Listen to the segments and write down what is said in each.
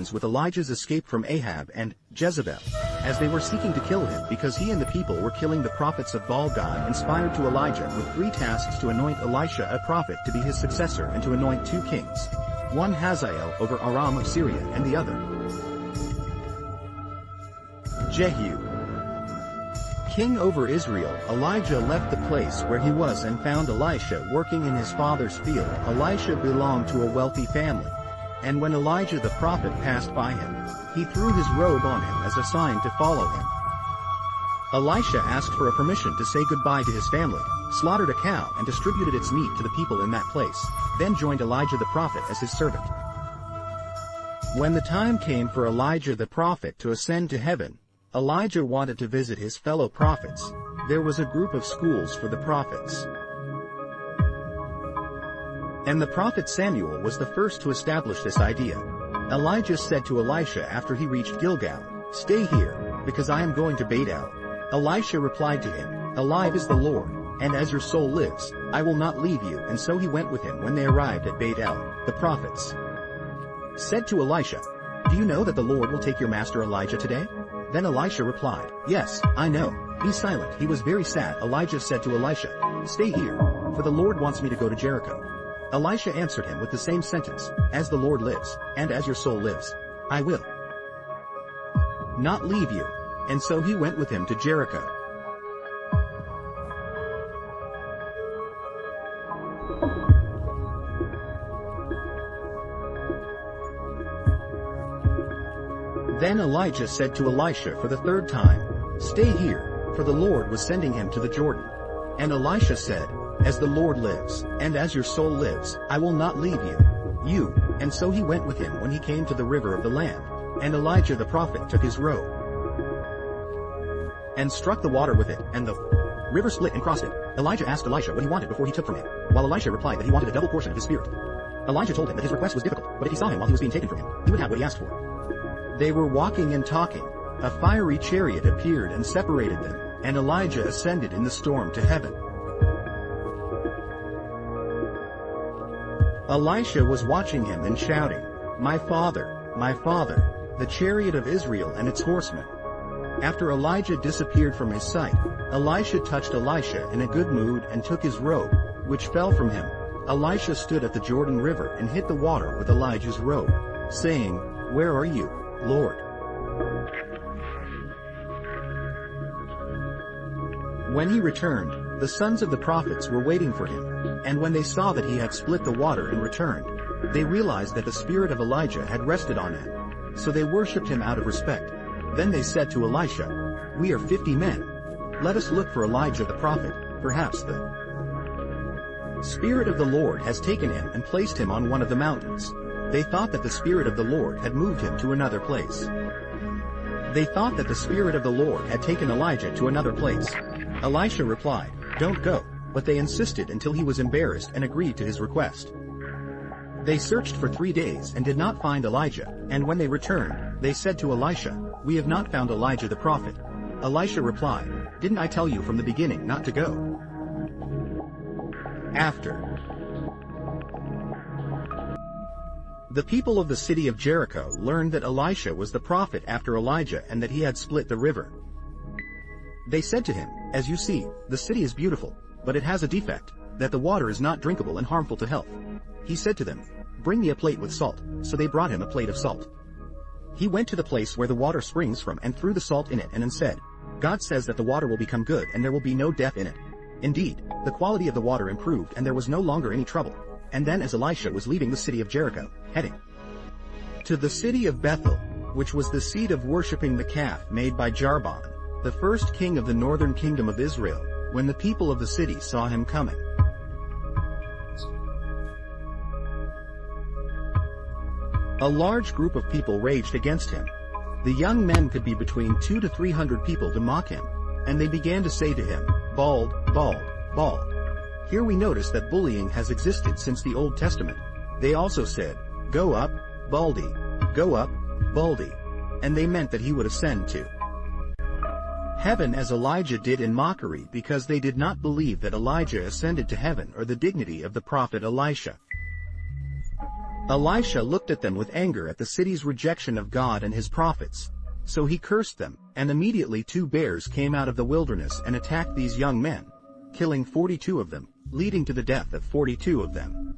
begins with Elijah's escape from Ahab and Jezebel, as they were seeking to kill him because he and the people were killing the prophets of Baal. God inspired to Elijah with 3 tasks to anoint Elisha a prophet to be his successor and to anoint 2 kings. One Hazael over Aram of Syria and the other Jehu, king over Israel. Elijah left the place where he was and found Elisha working in his father's field. Elisha belonged to a wealthy family. And when Elijah the prophet passed by him, he threw his robe on him as a sign to follow him. Elisha asked for a permission to say goodbye to his family, slaughtered a cow and distributed its meat to the people in that place, then joined Elijah the prophet as his servant. When the time came for Elijah the prophet to ascend to heaven, Elijah wanted to visit his fellow prophets. There was a group of schools for the prophets. And the prophet Samuel was the first to establish this idea. Elijah said to Elisha after he reached Gilgal, "Stay here, because I am going to Bethel." Elisha replied to him, "Alive is the Lord, and as your soul lives, I will not leave you." And so he went with him. When they arrived at Bethel, the prophets said to Elisha, "Do you know that the Lord will take your master Elijah today?" Then Elisha replied, "Yes, I know. Be silent." He was very sad. Elijah said to Elisha, "Stay here, for the Lord wants me to go to Jericho." Elisha answered him with the same sentence, "As the Lord lives, and as your soul lives, I will not leave you." And so he went with him to Jericho. Then Elijah said to Elisha for the 3rd time, "Stay here, for the Lord was sending him to the Jordan." And Elisha said, "As the Lord lives, and as your soul lives, I will not leave you." And so he went with him. When he came to the river of the land, and Elijah the prophet took his robe and struck the water with it, and the river split and crossed it. Elijah asked Elisha what he wanted before he took from him, while Elisha replied that he wanted a double portion of his spirit. Elijah told him that his request was difficult, but if he saw him while he was being taken from him, he would have what he asked for. They were walking and talking. A fiery chariot appeared and separated them, and Elijah ascended in the storm to heaven. Elisha was watching him and shouting, my father, the chariot of Israel and its horsemen." After Elijah disappeared from his sight, Elisha touched Elisha in a good mood and took his robe, which fell from him. Elisha stood at the Jordan River and hit the water with Elijah's robe, saying, "Where are you, Lord?" When he returned, the sons of the prophets were waiting for him, and when they saw that he had split the water and returned, they realized that the spirit of Elijah had rested on him. So they worshipped him out of respect. Then they said to Elisha, "We are 50 men. Let us look for Elijah the prophet. Perhaps the Spirit of the Lord has taken him and placed him on one of the mountains." They thought that the Spirit of the Lord had moved him to another place. They thought that the Spirit of the Lord had taken Elijah to another place. Elisha replied, "Don't go," but they insisted until he was embarrassed and agreed to his request. They searched for 3 days and did not find Elijah, and when they returned, they said to Elisha, "We have not found Elijah the prophet." Elisha replied, "Didn't I tell you from the beginning not to go?" After the people of the city of Jericho learned that Elisha was the prophet after Elijah and that he had split the river, they said to him, "As you see, the city is beautiful, but it has a defect, that the water is not drinkable and harmful to health." He said to them, "Bring me a plate with salt." So they brought him a plate of salt. He went to the place where the water springs from and threw the salt in it and said, "God says that the water will become good and there will be no death in it." Indeed, the quality of the water improved and there was no longer any trouble. And then as Elisha was leaving the city of Jericho, heading to the city of Bethel, which was the seat of worshipping the calf made by Jarbon, the first king of the northern kingdom of Israel, when the people of the city saw him coming, a large group of people raged against him. The young men could be between 200 to 300 people to mock him, and they began to say to him, "Bald, bald, bald." Here we notice that bullying has existed since the Old Testament. They also said, "Go up, Baldy, go up, Baldy," and they meant that he would ascend to heaven as Elijah did in mockery because they did not believe that Elijah ascended to heaven or the dignity of the prophet Elisha. Elisha looked at them with anger at the city's rejection of God and his prophets. So he cursed them, and immediately 2 bears came out of the wilderness and attacked these young men, killing 42 of them, leading to the death of 42 of them.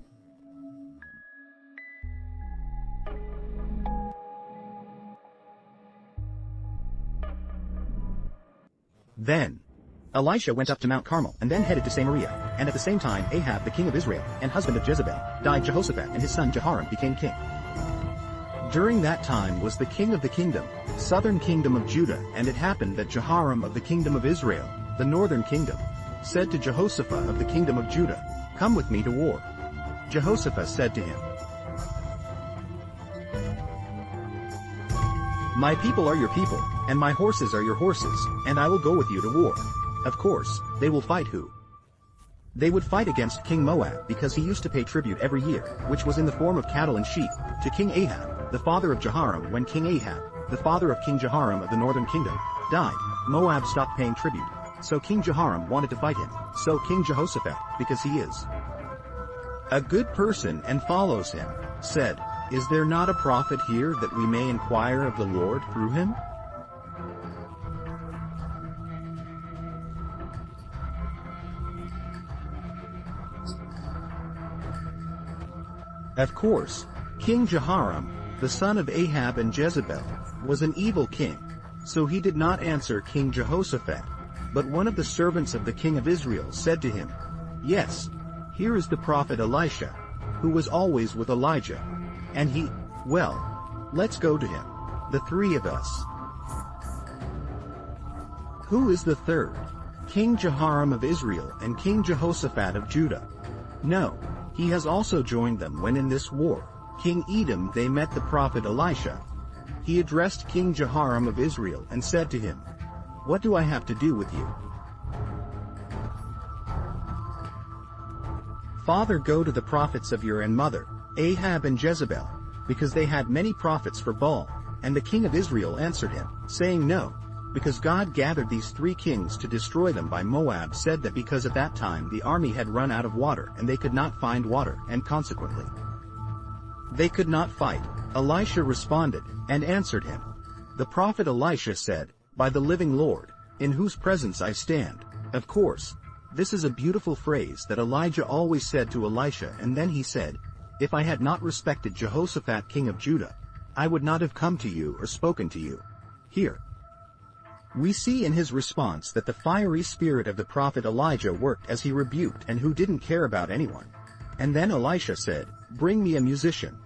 Then Elisha went up to Mount Carmel and then headed to Samaria, and at the same time Ahab the king of Israel, and husband of Jezebel, died. Jehoshaphat and his son Jehoram became king. During that time was the king of the kingdom, southern kingdom of Judah, and it happened that Jehoram of the kingdom of Israel, the northern kingdom, said to Jehoshaphat of the kingdom of Judah, "Come with me to war." Jehoshaphat said to him, "My people are your people, and my horses are your horses, and I will go with you to war." Of course, they will fight who? They would fight against King Moab because he used to pay tribute every year, which was in the form of cattle and sheep, to King Ahab, the father of Jehoram. When King Ahab, the father of King Jehoram of the northern kingdom, died, Moab stopped paying tribute. So King Jehoram wanted to fight him. So King Jehoshaphat, because he is a good person and follows him, said, "Is there not a prophet here that we may inquire of the Lord through him?" Of course, King Jehoram, the son of Ahab and Jezebel, was an evil king, so he did not answer King Jehoshaphat. But one of the servants of the king of Israel said to him, "Yes, here is the prophet Elisha, who was always with Elijah. And he, well, let's go to him, the 3 of us." Who is the third? King Jehoram of Israel and King Jehoshaphat of Judah? No, he has also joined them when in this war, King Edom, they met the prophet Elisha. He addressed King Jehoram of Israel and said to him, "What do I have to do with you? Father, go to the prophets of your and mother, Ahab and Jezebel, because they had many prophets for Baal." And the king of Israel answered him, saying, "No, because God gathered these 3 kings to destroy them." By Moab said that because at that time the army had run out of water and they could not find water, and consequently they could not fight. Elisha responded, and answered him. The prophet Elisha said, "By the living Lord, in whose presence I stand." Of course, this is a beautiful phrase that Elijah always said to Elisha, and then he said, "If I had not respected Jehoshaphat king of Judah, I would not have come to you or spoken to you." Here we see in his response that the fiery spirit of the prophet Elijah worked as he rebuked and who didn't care about anyone. And then Elisha said, "Bring me a musician."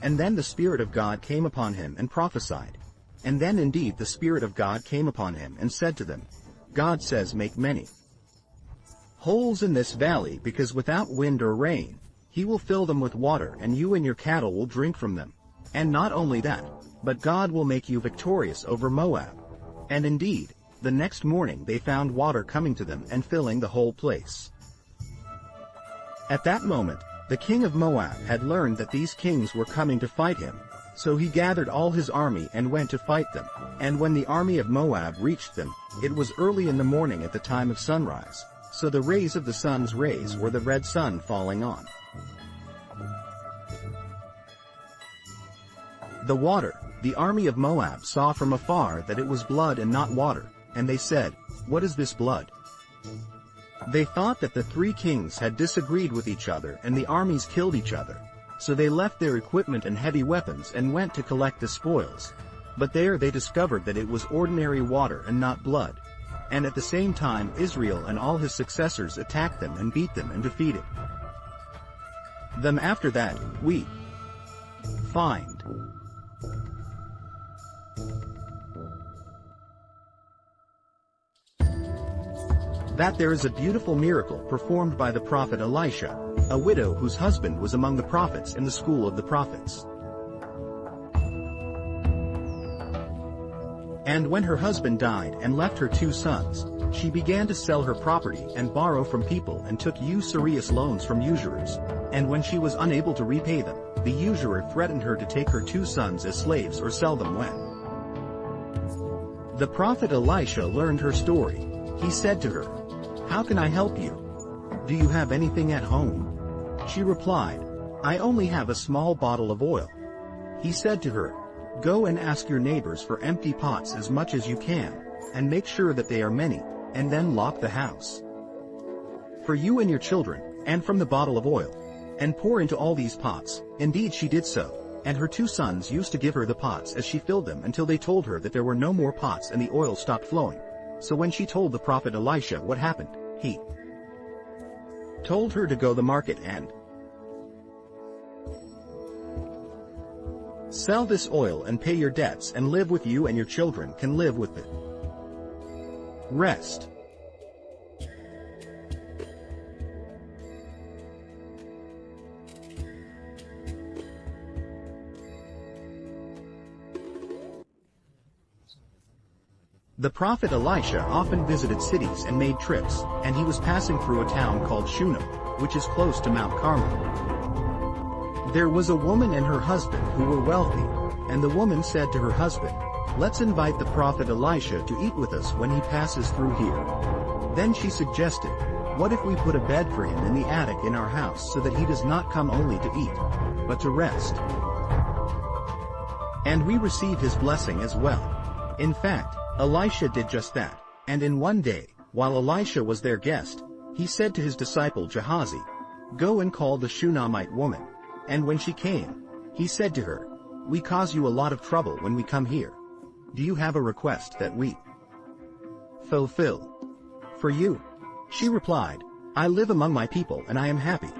And then the Spirit of God came upon him and prophesied. And then indeed the Spirit of God came upon him and said to them, "God says, make many holes in this valley, because without wind or rain, he will fill them with water, and you and your cattle will drink from them. And not only that, but God will make you victorious over Moab." And indeed, the next morning they found water coming to them and filling the whole place. At that moment, the king of Moab had learned that these kings were coming to fight him, so he gathered all his army and went to fight them. And when the army of Moab reached them, it was early in the morning at the time of sunrise, so the rays of the sun's rays were the red sun falling on the water. The army of Moab saw from afar that it was blood and not water, and they said, "What is this blood?" They thought that the 3 kings had disagreed with each other and the armies killed each other. So they left their equipment and heavy weapons and went to collect the spoils. But there they discovered that it was ordinary water and not blood. And at the same time Israel and all his successors attacked them and beat them and defeated them. After that, we find that there is a beautiful miracle performed by the prophet Elisha, a widow whose husband was among the prophets in the school of the prophets. And when her husband died and left her 2 sons, she began to sell her property and borrow from people and took usurious loans from usurers. And when she was unable to repay them, the usurer threatened her to take her 2 sons as slaves or sell them. When the prophet Elisha learned her story, he said to her, "How can I help you? Do you have anything at home?" She replied, I only have a small bottle of oil. He said to her, go and ask your neighbors for empty pots as much as you can, and make sure that they are many, and then lock the house. For you and your children, and from the bottle of oil, and pour into all these pots. Indeed she did so, and her 2 sons used to give her the pots as she filled them until they told her that there were no more pots and the oil stopped flowing. So when she told the prophet Elisha what happened, he told her to go to the market and sell this oil and pay your debts and live with you and your children can live with the rest. The prophet Elisha often visited cities and made trips, and he was passing through a town called Shunem, which is close to Mount Carmel. There was a woman and her husband who were wealthy, and the woman said to her husband, let's invite the prophet Elisha to eat with us when he passes through here. Then she suggested, what if we put a bed for him in the attic in our house so that he does not come only to eat, but to rest? And we receive his blessing as well. In fact, Elisha did just that, and in one day, while Elisha was their guest, he said to his disciple Gehazi, go and call the Shunammite woman. And when she came, he said to her, we cause you a lot of trouble when we come here. Do you have a request that we fulfill for you? She replied, I live among my people and I am happy.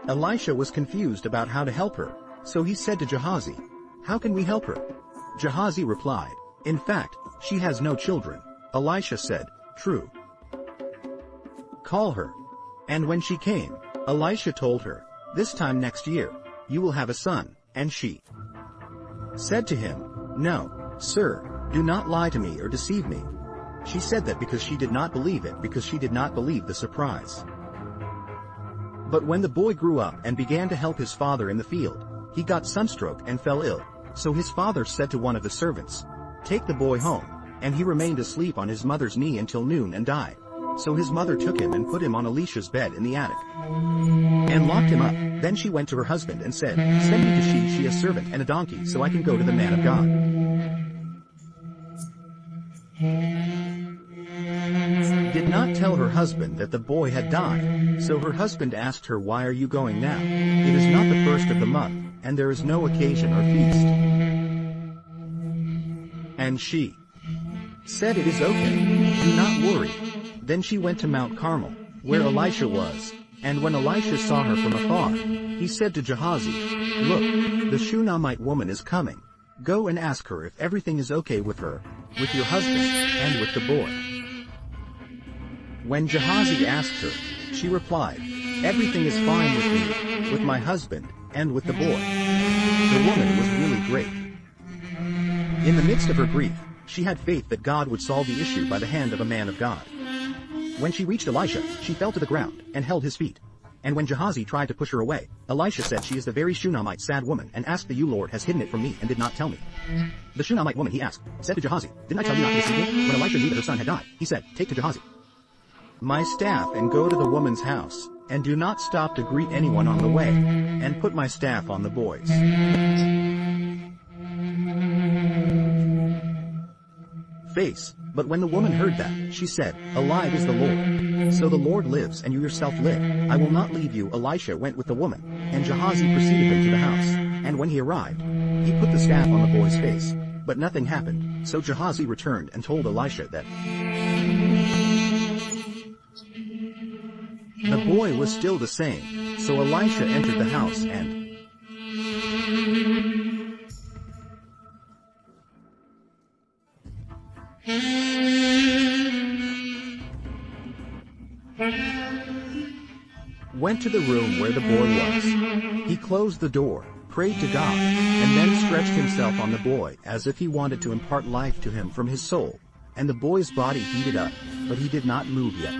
Elisha was confused about how to help her, so he said to Gehazi, how can we help her? Gehazi replied, in fact, she has no children. Elisha said, true. Call her. And when she came, Elisha told her, this time next year, you will have a son, and she said to him, no, sir, do not lie to me or deceive me. She said that because she did not believe it, because she did not believe the surprise. But when the boy grew up and began to help his father in the field, he got sunstroke and fell ill. So his father said to one of the servants, take the boy home, and he remained asleep on his mother's knee until noon and died. So his mother took him and put him on Elisha's bed in the attic, and locked him up. Then she went to her husband and said, send me to she a servant and a donkey so I can go to the man of God. Did not tell her husband that the boy had died, so her husband asked her, why are you going now? It is not the first of the month, and there is no occasion or feast. And she said, it is okay, do not worry. Then she went to Mount Carmel, where Elisha was, and when Elisha saw her from afar, he said to Gehazi, look, the Shunammite woman is coming. Go and ask her if everything is okay with her, with your husband, and with the boy. When Gehazi asked her, she replied, everything is fine with me, with my husband, and with the boy. The woman was really great. In the midst of her grief, she had faith that God would solve the issue by the hand of a man of God. When she reached Elisha, she fell to the ground and held his feet. And when Gehazi tried to push her away, Elisha said, she is the very Shunammite sad woman, and asked that you, Lord, has hidden it from me and did not tell me. The Shunammite woman, he asked, said to Gehazi, didn't I tell you not to deceive me? When Elisha knew that her son had died, he said, take to Gehazi my staff and go to the woman's house, and do not stop to greet anyone on the way, and put my staff on the boy's face. But when the woman heard that, she said, alive is the Lord. So the Lord lives and you yourself live. I will not leave you. Elisha went with the woman, and Gehazi preceded them to the house. And when he arrived, he put the staff on the boy's face. But nothing happened. So Gehazi returned and told Elisha that the boy was still the same. So Elisha entered the house and went to the room where the boy was. He closed the door, prayed to God, and then stretched himself on the boy as if he wanted to impart life to him from his soul. And the boy's body heated up, but he did not move yet.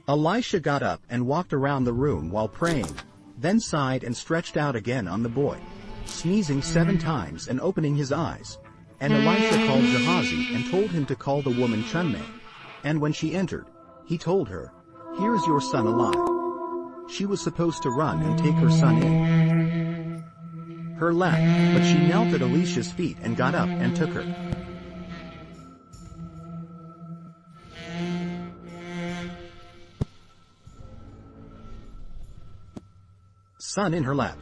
Elisha got up and walked around the room while praying, then sighed and stretched out again on the boy, sneezing 7 times and opening his eyes. And Elisha called Gehazi and told him to call the woman Chunmay. And when she entered, he told her, here is your son alive. She was supposed to run and take her son in her lap, but she knelt at Elisha's feet and got up and took her son in her lap.